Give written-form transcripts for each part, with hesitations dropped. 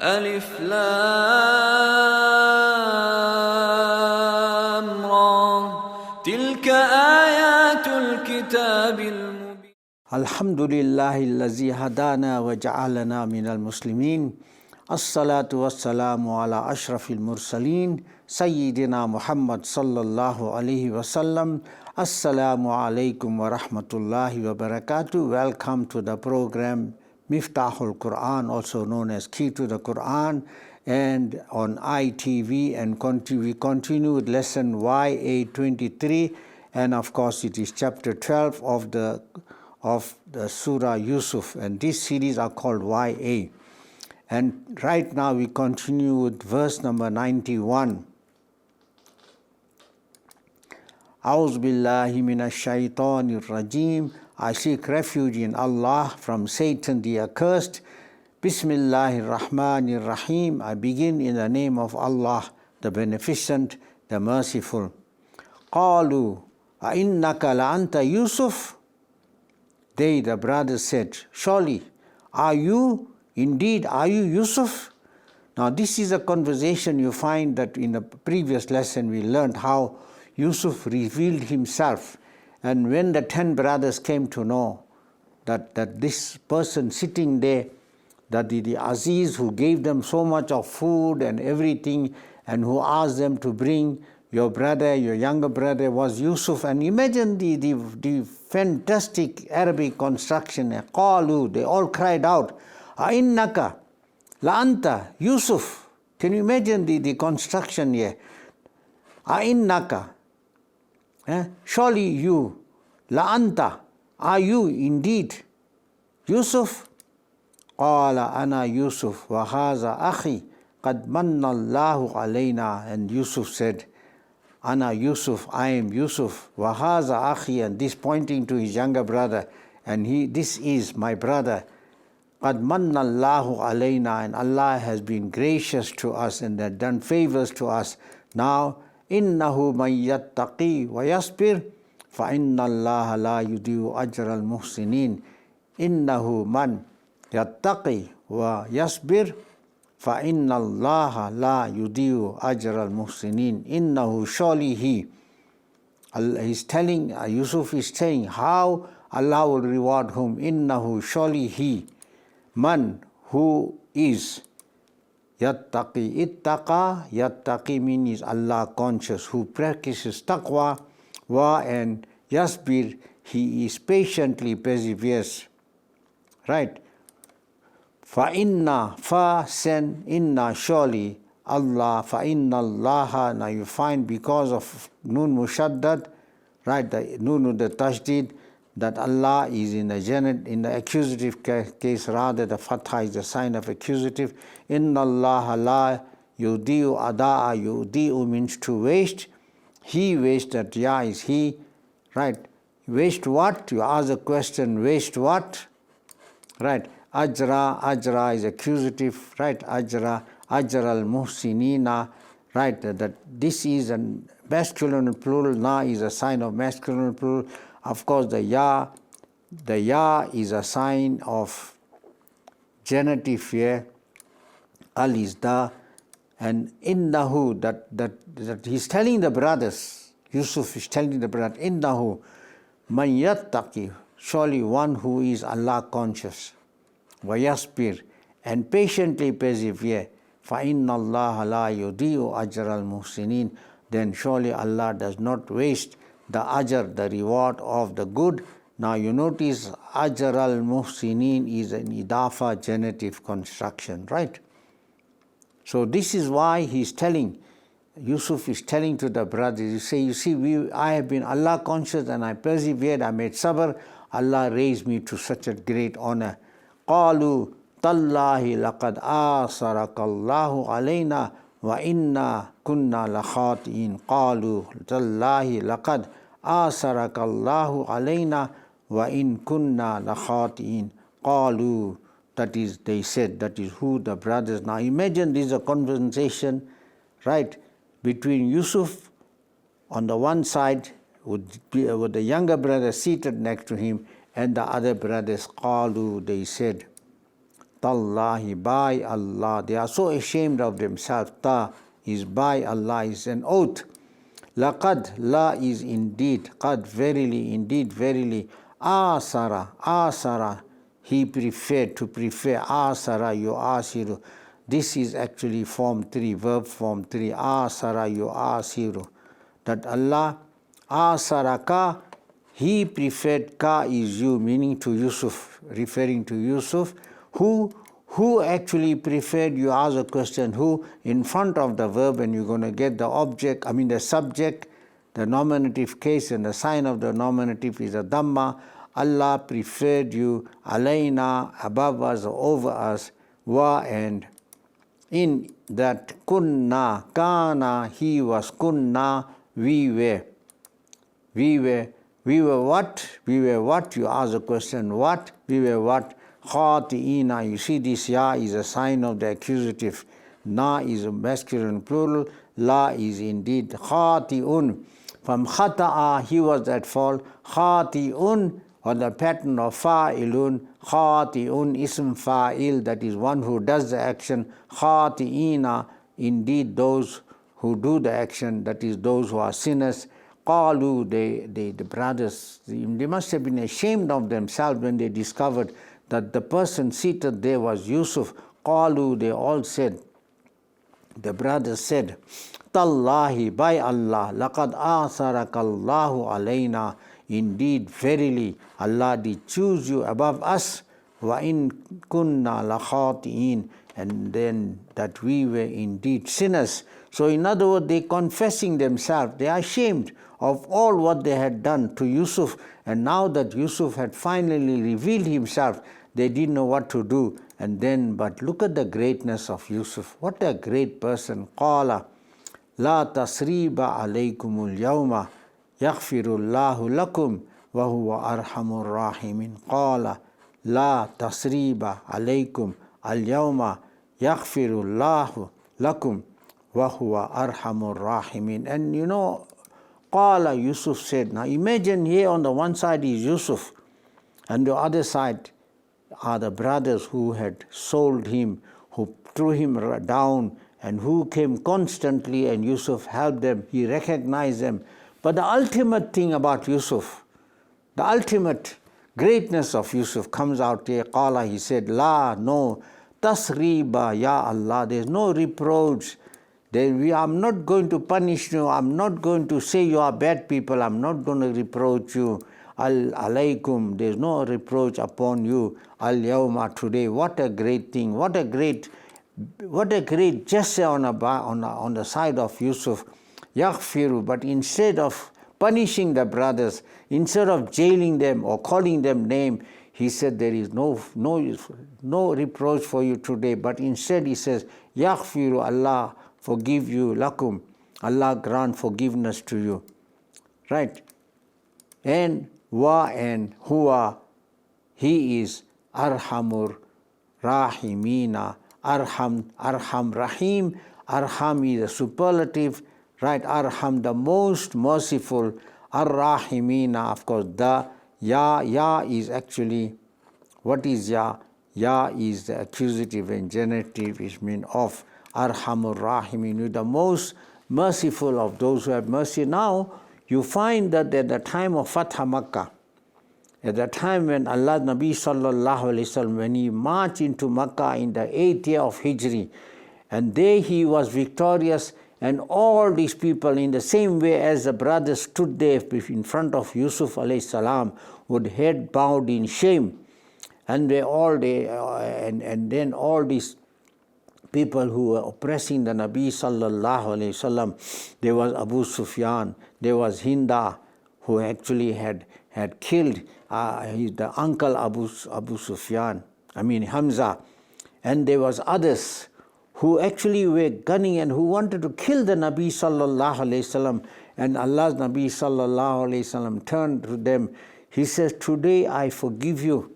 ألف لام را تلك آيات الكتاب المبين. الحمد لله الذي هدانا وجعلنا من المسلمين. الصلاة والسلام على أشرف المرسلين سيدنا محمد صلى الله عليه wasallam. Assalamu alaikum wa rahmatullahi wa barakatuh. Welcome to the program Miftahul Quran, also known as Key to the Quran, and on ITV, and we continue with lesson YA23, and of course it is chapter 12 of the Surah Yusuf, and this series are called YA. And right now we continue with verse number 91. A'udhu billahi minash shaitanir rajim. I seek refuge in Allah from Satan the accursed. Bismillahir Rahmanir Rahim. I begin in the name of Allah, the Beneficent, the Merciful. Qalu a'innaka la'anta Yusuf. They, the brothers, said, surely, are you Yusuf? Now this is a conversation you find that in the previous lesson we learned how Yusuf revealed himself. And when the 10 brothers came to know that this person sitting there, that the Aziz who gave them so much of food and everything, and who asked them to bring your brother, your younger brother, was Yusuf. And imagine the fantastic Arabic construction. Qalu, they all cried out, A'innaka la'anta Yusuf. Can you imagine the construction here? A'innaka. Surely you, la'anta, are you indeed Yusuf? Qala ana Yusuf wa haza akhi qad manna Allahu alayna. And Yusuf said, Ana Yusuf, I am Yusuf, wa haza akhi, and this pointing to his younger brother, and this is my brother. Qad manna Allahu alayna, and Allah has been gracious to us and has done favors to us. Now, innahu man yattaqi wa yasbir fa inna Allaha la yudi'u ajra al-muhsinin. Innahu man yattaqi wa yasbir fa inna Allaha la yudi'u ajra al-muhsinin. Innahu, surely he. He's telling, Yusuf is saying how Allah will reward whom. Innahu, surely he. Man, who is yattaqi. Ittaqa, yattaqi means Allah conscious, who practices taqwa, and yasbir, he is patiently perseveres. Right? Fa inna, fa sen, inna, surely, Allah, fa inna Allaha. Now you find because of nun mushaddad, right, the nun the tashdid, that Allah is in the accusative case, rather the fatha is the sign of accusative. Inna Allah la yudi'u ada'a. Yudi'u means to waste. He wastes, that ya is he, right? Waste what? You ask a question, waste what? Right. Ajra is accusative, right? Ajra al-muhsinina, right? That this is a masculine plural, na is a sign of masculine plural. Of course, the ya is a sign of genitive here. Al is da, and innahu, that he's telling the brothers. Yusuf is telling the brothers, innahu man yattaqi, surely one who is Allah conscious, wa yasbir, and patiently persevere. Fa inna Allah la yudi'u ajra al-muhsinin. Then surely Allah does not waste the ajr, the reward of the good. Now you notice ajr al-muhsinin is an idafa genitive construction, right? So this is why he's telling, Yusuf is telling to the brothers, you see, I have been Allah conscious and I persevered, I made sabr, Allah raised me to such a great honor. Qalu tallahi laqad asaraka Allahu alayna wa inna kunna la khati'in. Qalu tallahi laqad asaraka Allahu alayna wa in kunna la khati'in. Qalu, that is, they said, that is who the brothers. Now imagine this is a conversation, right, between Yusuf on the one side with the younger brother seated next to him, and the other brothers. Qalu, they said, Tallahi, by Allah. They are so ashamed of themselves. Ta is by Allah, is an oath. Laqad, la is indeed, qad verily, indeed verily, asara, he preferred, to prefer, asara yu'asiru. This is actually form 3, verb form 3, asara yu'asiru. That Allah, asaraka, he preferred, ka is you, meaning to Yusuf, referring to Yusuf. Who actually preferred, you ask a question, who in front of the verb, and you're going to get the object, the subject, the nominative case, and the sign of the nominative is a dhamma. Allah preferred you, alayna, above us, over us, wa, and in that kunna, kana, he was, kunna, we were what? We were what? You ask the question, what? We were what? Khati'ina. You see, this ya is a sign of the accusative. Na is a masculine plural. La is indeed khati'un. From khata'a, he was at fault. Khati'un, on the pattern of fa'ilun. Khati'un, ism fa'il, that is one who does the action. Khati'ina, indeed those who do the action, that is those who are sinners. Qalu, the brothers, they must have been ashamed of themselves when they discovered that the person seated there was Yusuf. Qalu, they all said, the brothers said, Tallahi, by Allah, laqad asarakallahu alayna, indeed, verily, Allah did choose you above us, wa in kunna lakhati'in, and then that we were indeed sinners. So in other words, they confessing themselves, they are ashamed of all what they had done to Yusuf, and now that Yusuf had finally revealed himself, they didn't know what to do. And then, but look at the greatness of Yusuf. What a great person. Qala, la tasriba alaykumul yawma, yaghfirullahu lakum, wa huwa arhamur rahimin. Qala, la tasriba alaykum al yawma, yaghfirullahu lakum, wa huwa arhamur rahimin. And you know, Qala, Yusuf said. Now imagine here on the one side is Yusuf, and the other side are the brothers who had sold him, who threw him down, and who came constantly, and Yusuf helped them. He recognized them. But the ultimate thing about Yusuf, the ultimate greatness of Yusuf comes out here. Qala, he said, la, no, tasriba, ya Allah, there's no reproach. I'm not going to punish you. I'm not going to say you are bad people. I'm not going to reproach you. Alaykum, there's no reproach upon you. Al yawma, today. What a great thing. What a great gesture on the side of Yusuf. Yaghfiru, but instead of punishing the brothers, instead of jailing them or calling them name, he said there is no reproach for you today. But instead he says, Yaghfiru, Allah forgive you, lakum, Allah grant forgiveness to you. Right? And wa, and huwa, he is arhamur rahimina. Arham rahim. Arham is a superlative. Right? Arham, the most merciful. Ar-rahimina, of course, the ya is actually, what is ya? Ya is the accusative and genitive, which means of. Arhamur rahimin, the most merciful of those who have mercy. Now, you find that at the time of Fatah Makkah, at the time when Allah Nabi sallallahu alayhi wasallam, when he marched into Makkah in the 8th year of Hijri, and there he was victorious, and all these people, in the same way as the brothers stood there in front of Yusuf alayhi salam, with head bowed in shame, and they all and then all these people who were oppressing the Nabi sallallahu alayhi wasallam, there was Abu Sufyan, there was Hinda, who actually had killed the uncle Abu Sufyan, Hamza, and there was others who actually were gunning and who wanted to kill the Nabi sallallahu alayhi wasallam. And Allah's Nabi sallallahu alayhi wasallam turned to them. He says, today I forgive you.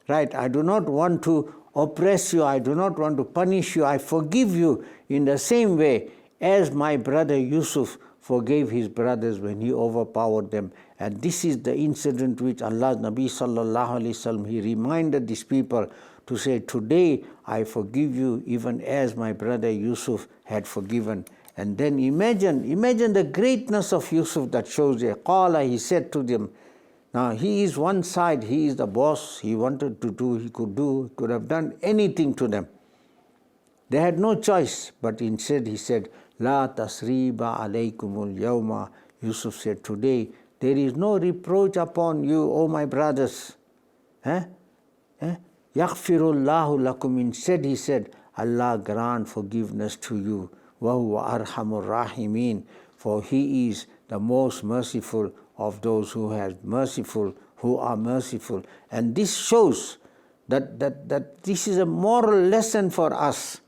Right? I do not want to oppress you. I do not want to punish you. I forgive you in the same way as my brother Yusuf forgave his brothers when he overpowered them. And this is the incident which Allah's Nabi sallallahu alayhi wasallam, he reminded these people to say, today I forgive you even as my brother Yusuf had forgiven. And then imagine the greatness of Yusuf that shows there. Qala, he said to them, now he is one side, he is the boss, he wanted to do, he could have done anything to them. They had no choice, but instead he said, La tasriba alaykumul yawma. Yusuf said, today there is no reproach upon you, O my brothers. Yaghfirullahu lakum. Instead he said, Allah grant forgiveness to you. Wa huwa arhamur rahimin. For he is the most merciful of those who are merciful. And this shows that this is a moral lesson for us,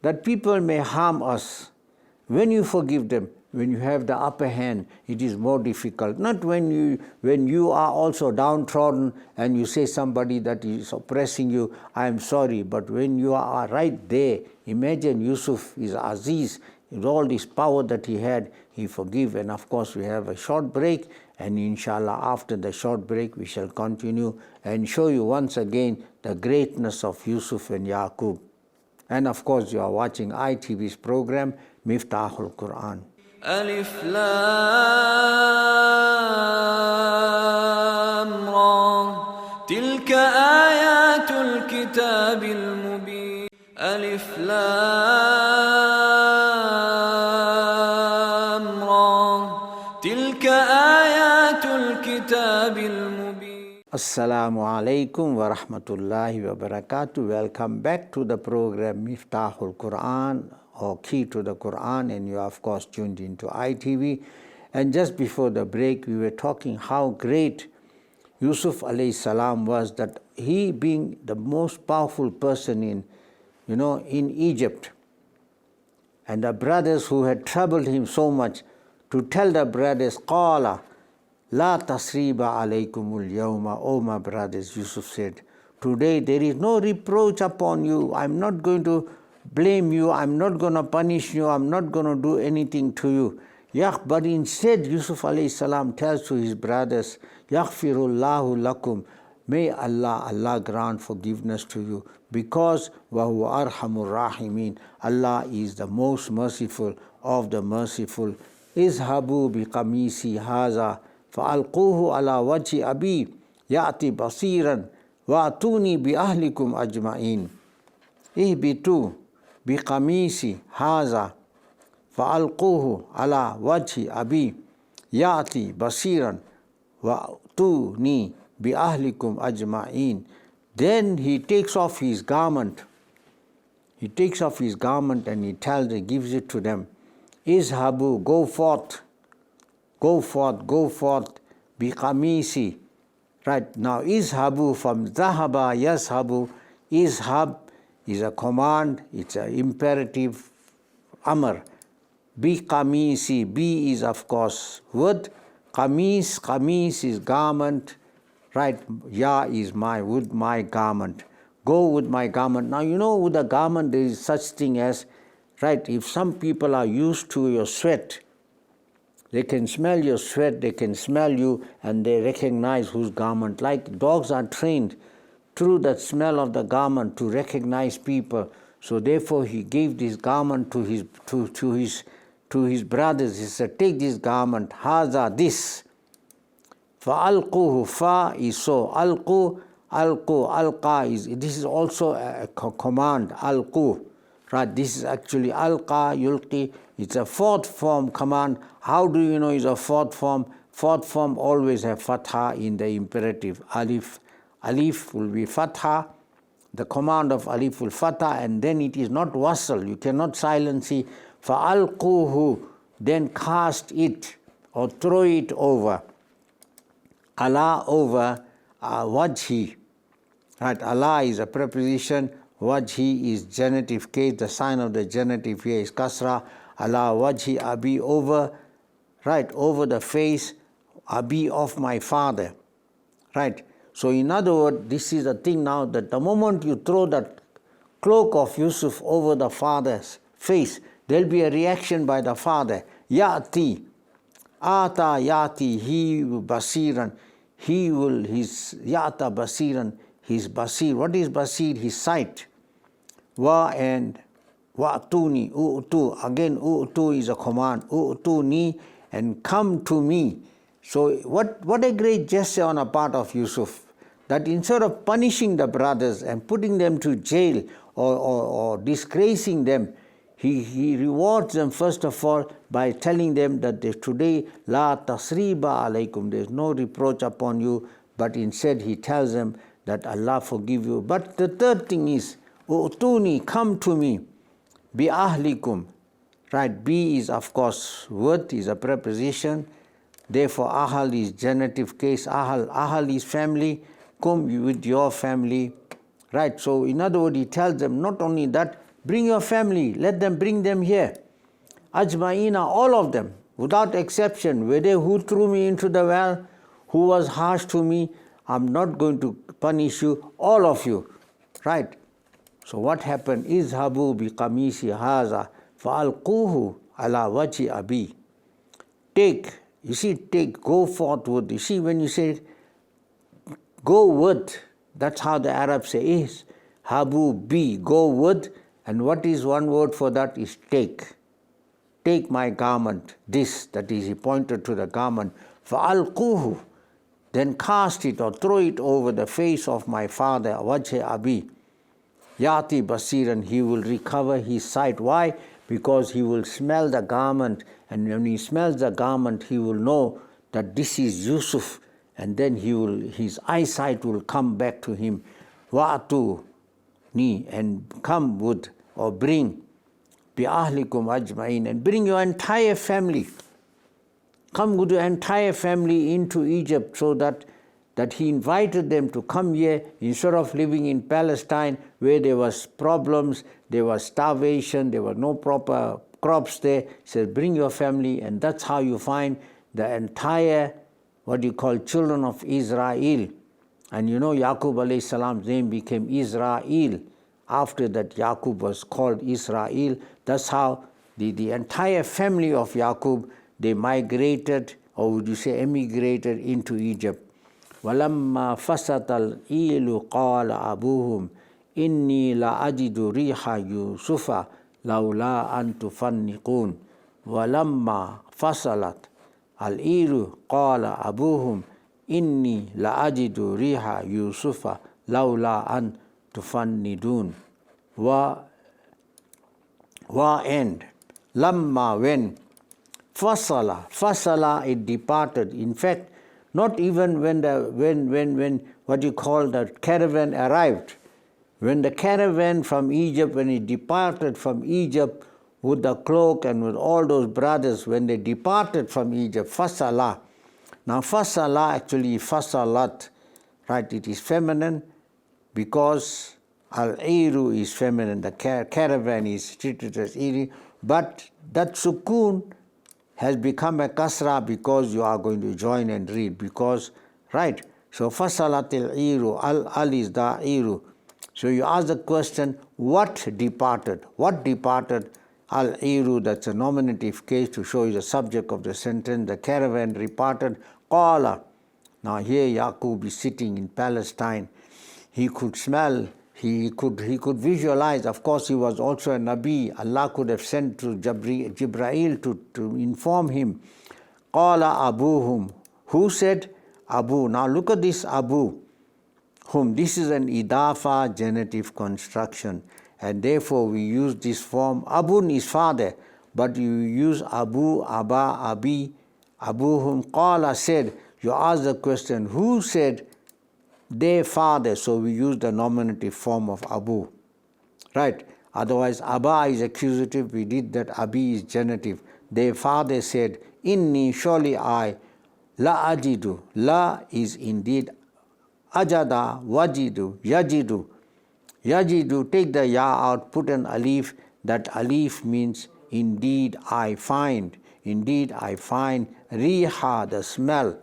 that people may harm us. When you forgive them, when you have the upper hand, it is more difficult. Not when you are also downtrodden and you say somebody that is oppressing you, I am sorry. But when you are right there, imagine Yusuf is Aziz, with all this power that he had, he forgive. And of course we have a short break, and inshallah after the short break we shall continue and show you once again the greatness of Yusuf and Yaqub. And of course you are watching ITV's program Miftahul Quran. ألف لام را تلك آيات الكتاب المبين ألف لام را تلك آيات الكتاب المبين. Assalamu alaikum wa rahmatullahi wa barakatuh. Welcome back to the program Miftahul Quran, or Key to the Quran, and you are of course tuned into ITV. And just before the break we were talking how great Yusuf alayhi salam was, that he being the most powerful person in Egypt, and the brothers who had troubled him so much, to tell the brothers, Qala La tasriba alaykumul yawma. Oh my brothers, Yusuf said, today there is no reproach upon you. I'm not going to blame you, I'm not going to punish you, I'm not going to do anything to you. But instead Yusuf alayhi salam tells to his brothers, Yaghfirullahu lakum. May Allah grant forgiveness to you, because wa huwa arhamur rahimin. Allah is the most merciful of the merciful. Izhabu bi qamisi haza fa'alquhu ala wajhi abi ya'ti basiran wa atuni bi ahlikum ajma'in. Ihbitu bi qamisi haza fa'alquhu ala wajhi abi ya'ti basiran wa atuni bi ahlikum ajma'in. Then he takes off his garment. He takes off his garment and he gives it to them. Izhabu, go forth, bi qamisi. Right, now izhabu from zahaba, yazhabu. Izhab is a command, it's an imperative amr. Bi qamisi, bi is of course wood. Qamis is garment. Right, ya is with my garment. Go with my garment. Now with a garment there is such thing as, right, if some people are used to your sweat, they can smell your sweat, they can smell you, and they recognize whose garment. Like dogs are trained through the smell of the garment to recognize people. So therefore he gave this garment to his brothers. He said, take this garment, haza, this. Fa'alquhu, fa is so, alqa is, this is also a command, alqu. Right, this is actually alqa, yulqi. It's a fourth form command. How do you know it's a fourth form? Fourth form always have fatha in the imperative. Alif will be fatha. The command of alif will fatha, and then it is not wasl. You cannot silence it. Fa'alquhu, then cast it or throw it over. Ala, over wajhi. Right, ala is a preposition. Wajhi is genitive case. The sign of the genitive here is kasra. Ala wajhi abi, over, right, over the face, abi, of my father. Right. So in other words, this is the thing now, that the moment you throw that cloak of Yusuf over the father's face, there will be a reaction by the father. Ya'ti, ata ya'ti, he basiran, he will, his ya'ta basiran, his basir. What is basir? His sight. Wa and wa'tuni, u'tu. Again, u'tu is a command. U'tuni, and come to me. So what a great gesture on a part of Yusuf, that instead of punishing the brothers and putting them to jail or disgracing them, he rewards them first of all by telling them that today, la tasriba alaykum, there is no reproach upon you, but instead he tells them that Allah forgive you. But the third thing is, u'tuni, come to me, bi ahlikum. Right, bi is of course word, is a preposition. Therefore, ahal is genitive case. Ahal is family. Come with your family. Right, so in other words, he tells them not only that, bring your family, let them bring them here. Ajma'ina, all of them, without exception, whether who threw me into the well, who was harsh to me, I'm not going to punish you, all of you. Right. So what happened? Izhabu bi qamisi haza fa'alquhu ala wajhi abi. Take, you see, go forth with. You see, when you say go with, that's how the Arabs say is. Habu bi, go with, and what is one word for that is take. Take my garment, this, that is, he pointed to the garment. Fa'alquhu, then cast it or throw it over the face of my father, wajhi abi. Yati basiran, he will recover his sight. Why? Because he will smell the garment, and when he smells the garment, he will know that this is Yusuf, and then his eyesight will come back to him. Wa'atu ni, and come with or bring bi ahlikum ajma'in, and bring your entire family. Come with your entire family into Egypt, so that he invited them to come here instead of living in Palestine where there was problems, there was starvation, there were no proper crops there. He said, bring your family, and that's how you find the entire, what you call, children of Israel. And you know, Yaqub alayhi salam's name became Israel. After that, Yaqub was called Israel. That's how the entire family of Yaqub, they migrated, or would you say emigrated, into Egypt. وَلَمَّا فَسَتَ الْإِيلُ قَالَ أَبُوهُمْ إِنِّي لَأَجِدُ رِيحَ يُوسُفَ لَوْلَا أَن تُفَنِّقُونَ. وَلَمَّا فَصَلَتْ الْإِيلُ قَالَ أَبُوهُمْ إِنِّي لَأَجِدُ رِيحَ يُوسُفَ لَوْلَا أَن تُفَنِّدُونَ. End. Lamma, when. Fasala, it departed. In fact, not even when what you call the caravan arrived. When the caravan from Egypt, when it departed from Egypt with the cloak and with all those brothers, when they departed from Egypt, fasala. Now fasala, actually fasalat, right? It is feminine because al-iru is feminine. The caravan is treated as iri, but that sukun has become a kasra because you are going to join and read. Because, right? So fasalatil iru, al is da iru. So you ask the question, what departed? What departed? Al iru, that's a nominative case to show you the subject of the sentence. The caravan departed. Qala. Now here Yaqub is sitting in Palestine. He could smell, he could visualize. Of course, he was also a Nabi. Allah could have sent to Jibreel to inform him. Qala abuhum. Who said? Abu. Now look at this Abu. Whom. This is an idafa genitive construction. And therefore we use this form. Abun is father. But you use Abu, Aba, Abi, Abuhum. Qala said. You ask the question, who said? Their father. So we use the nominative form of Abu. Right? Otherwise, Aba is accusative. We did that. Abi is genitive. Their father said, Inni, surely I, la ajidu. La is indeed ajada, wajidu, yajidu. Yajidu, take the ya out, put an alif. That alif means indeed I find. Indeed I find. Riha, the smell.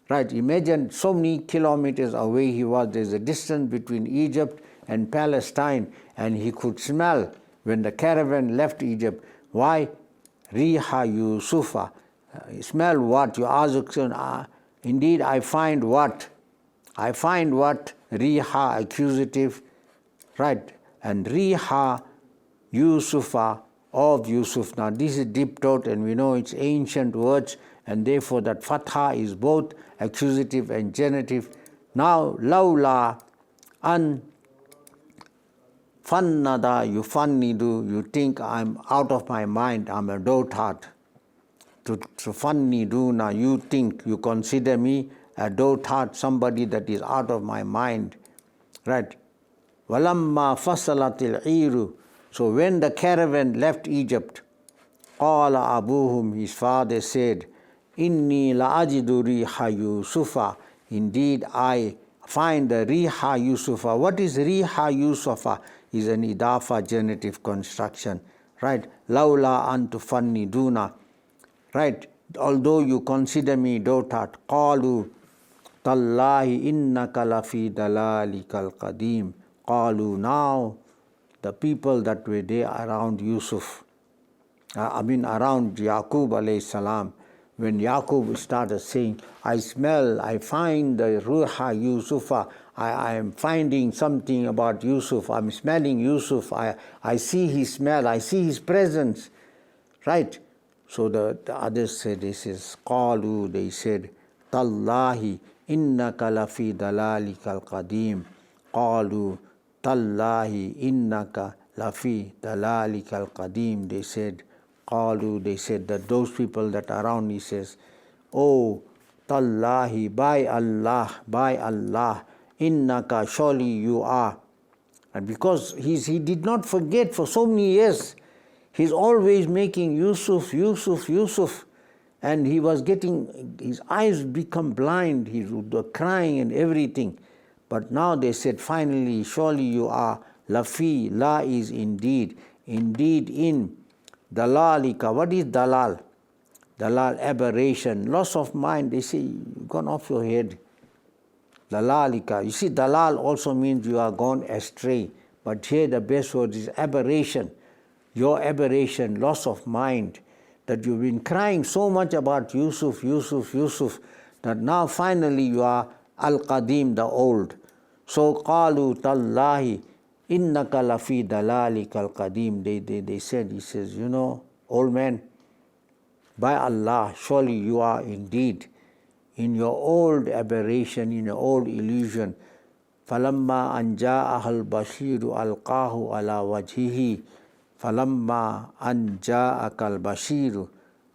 Right, imagine so many kilometers away he was. There's a distance between Egypt and Palestine, and he could smell when the caravan left Egypt. Why? Riha Yusufa. Smell what? You ask the question, indeed I find what? I find what? Riha, accusative, right? And Riha, Yusufa, of Yusuf. Now this is deep thought, and we know it's ancient words, and therefore that fatha is both accusative and genitive. Now, laula an fannada, you fannidu, you think I'm out of my mind, I'm a dotard. To fannidu, now you think, you consider me a dotard, somebody that is out of my mind, right? Walamma fasalatil iru. So when the caravan left Egypt, qala abuhum, his father said, inni la ajidu riha Yusufa. Indeed, I find the riha Yusufa. What is riha Yusufa? Is an idafa genitive construction, right? Laula antu fanniduna, right? Although you consider me dotard, qalu tallahi innaka lafi dalalikal qadim. Qalu, now the people that were there around Yusuf, around Yaqub alayhi salam, when Yaqub started saying, I smell, I find the ruha Yusufa, I am finding something about Yusuf, I'm smelling Yusuf, I see his smell, I see his presence, right? So the others said, this is qalu, they said, tallahi innaka lafi dalalikal qadim. Qalu tallahi innaka lafi dalalikal qadim. They said, qalu, they said that those people that are around, he says, oh tallahi, by Allah, innaka, surely you are. And because he did not forget for so many years, he's always making Yusuf, and he was getting, his eyes become blind, he was crying and everything. But now they said, finally, surely you are lafi, la is indeed in dalalika. What is dalal? Dalal, aberration, loss of mind. They say, you've gone off your head. Dalalika. You see, dalal also means you are gone astray. But here the best word is aberration. Your aberration, loss of mind, that you've been crying so much about Yusuf, that now finally you are al-qadim, the old. So, qalu tallahi innaka lafi dalalika al-qadim. They said, he says, you know, old man, by Allah, surely you are indeed in your old aberration, in your old illusion. Falamma anja ahal bashiru alqahu ala wajhihi. Falamma anja akal bashiru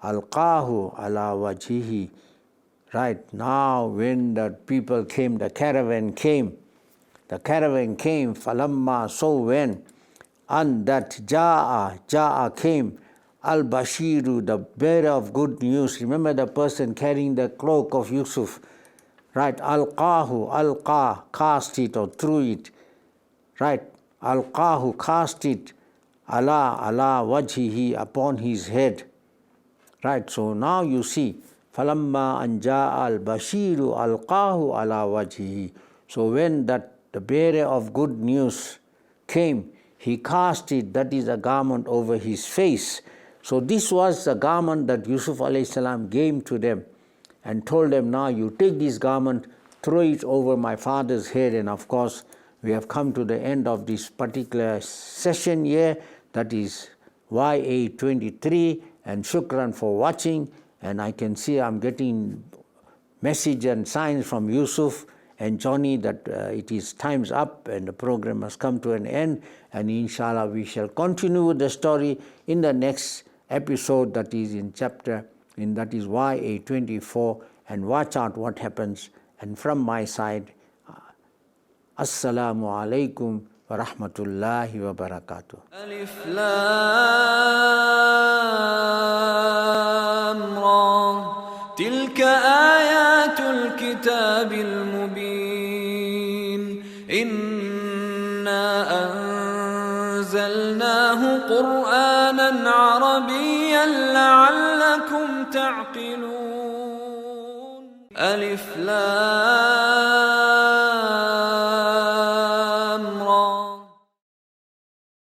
alqahu ala wajhihi. Right now, when the people came, the caravan came, falamma, so when, and that ja'a came, al-Bashiru, the bearer of good news. Remember the person carrying the cloak of Yusuf, right? Alqa, cast it or threw it, right? Alqahu, cast it, ala wajhihi, upon his head, right? So now you see, falamma anja al-Bashiru alqahu ala wajhihi. So when that the bearer of good news came, he cast it, that is a garment, over his face. So this was the garment that Yusuf alayhi salam gave to them and told them, now you take this garment, throw it over my father's head. And of course, we have come to the end of this particular session here, that is YA 23, and shukran for watching. And I can see I'm getting message and signs from Yusuf and Johnny that it is time's up and the program has come to an end, and inshallah we shall continue with the story in the next episode, that is in chapter, that is YA 24, and watch out what happens. And from my side, Assalamu alaikum wa rahmatullahi wa barakatuh. Alif Lam Ra, tilka ayatul kitabil mubin, inna anzalnahu Qur'anan Arabiyyan la'allakum ta'qilun. Alif Lam